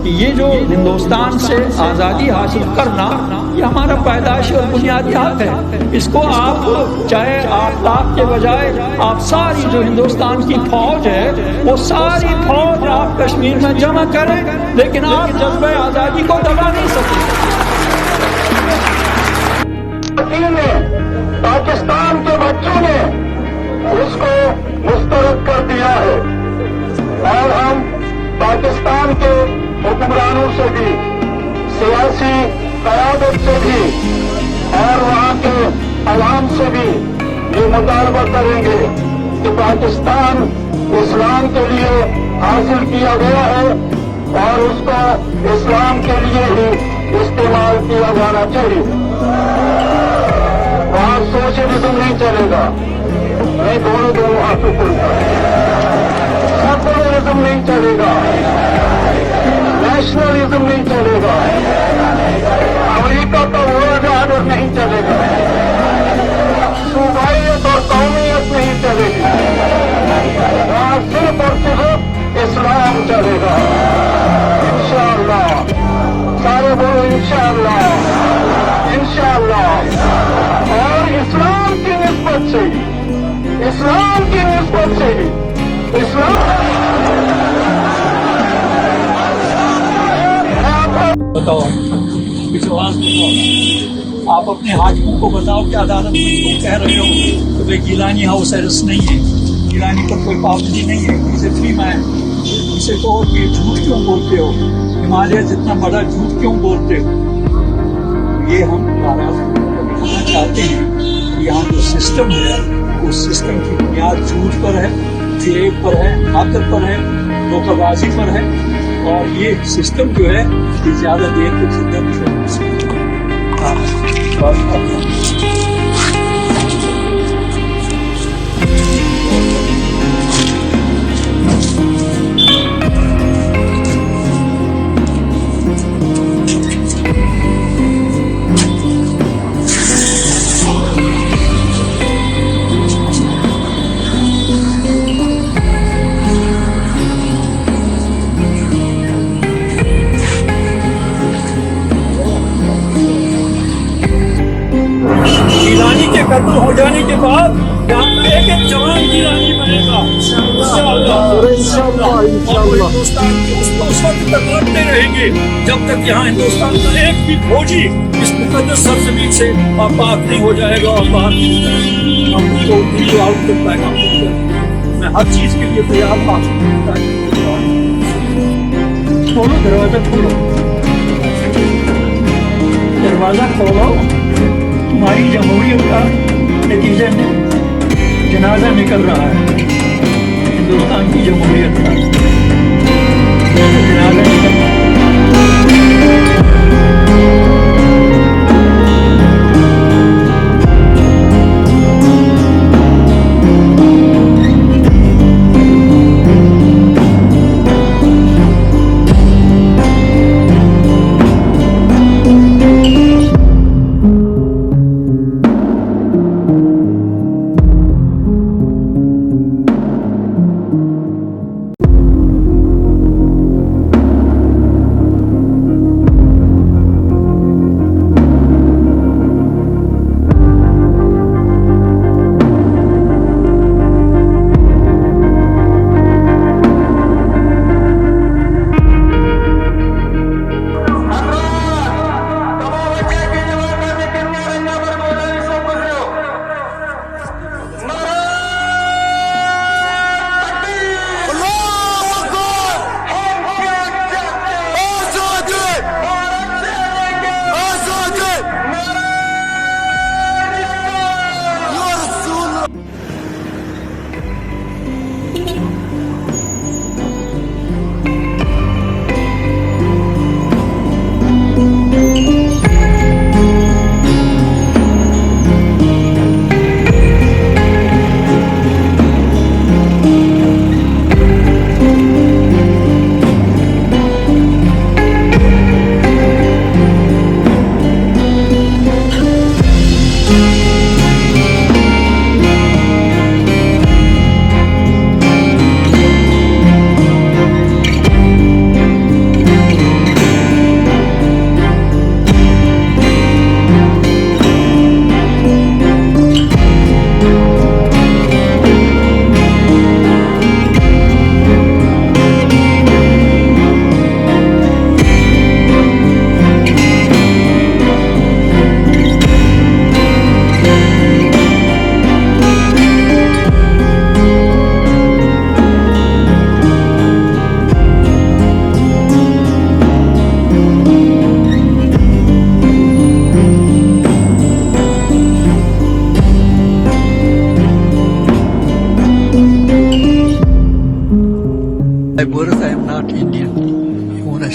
कि ये जो हिंदुस्तान से आज़ादी हासिल करना, ये हमारा पैदाइशी और बुनियादी हक है। इसको आप चाहे 8 लाख के बजाय आप सारी जो हिंदुस्तान की फौज है वो सारी फौज आप कश्मीर में जमा करें, लेकिन आप जज्बे आज़ादी को दबा नहीं सकते। पाकिस्तान के बच्चों ने उसको मुस्तरद कर दिया है और हम पाकिस्तान के हुक्मरानों से भी, सियासी क़यादत से भी और वहाँ के अवाम से भी ये मुतालबा करेंगे कि पाकिस्तान इस्लाम के लिए हासिल किया गया है और उसको इस्लाम के लिए ही इस्तेमाल किया जाना चाहिए। वहाँ सोशलिज्म नहीं चलेगा, नहीं दोनों हाथ ऊपर, सेकुलरिज्म नहीं चलेगा, नेशनलिज्म नहीं चलेगा, अमेरिका का वर्ल्ड ऑर्डर नहीं चलेगा, सूबाइयत और कौमियत नहीं चलेगी। वहाँ सिर्फ और सिर्फ इस्लाम चलेगा। इंशाअल्लाह, सारे बोलो इंशाअल्लाह, इंशाअल्लाह। और इस्लाम की निस्बत से, इस्लाम की निस्बत से बताओ, विश्वास बताओ, आप अपने हाकिमों को बताओ कि अदालत में तुम कह रहे हो तो भाई गिलानी हाउस अरेस्ट नहीं है, गिलानी पर कोई पाबंदी नहीं है, इसे फ्री मैन, इसे कहो कि झूठ क्यों बोलते हो, हिमालय जितना बड़ा झूठ क्यों बोलते हो। ये हम दिखाना चाहते हैं कि यहाँ जो सिस्टम है उस सिस्टम की बुनियाद झूठ पर है, फेक पर है, ताकत पर है, धोखाबाजी पर है। और ये सिस्टम जो है ये ज्यादा देर तक जिंदा नहीं रह सकता। कत्ल हो जाने के बाद यहाँ पे एक जवान की रानी बनेगा इंशाअल्लाह। और हिंदुस्तान की उस वक्त तक लड़ते रहेंगे जब तक यहाँ हिंदुस्तान का एक भी फौजी इस मुकद्दस सरजमीन से पाक नहीं हो जाएगा और बाहर नहीं जाएगा। हम उसको दिल्ली आउट कर पाएगा। मैं हर चीज के लिए तैयार हूँ। खोलो दरवाजा, खोलो दरवाजा, खोलो। हमारी जमहूरियत का नतीजे में जनाजा निकल रहा है, हिंदुस्तान की जमहूरियत का जनाजा निकल रहा है।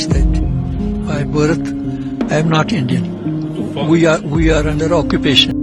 state. By birth, I am not Indian. We are under occupation.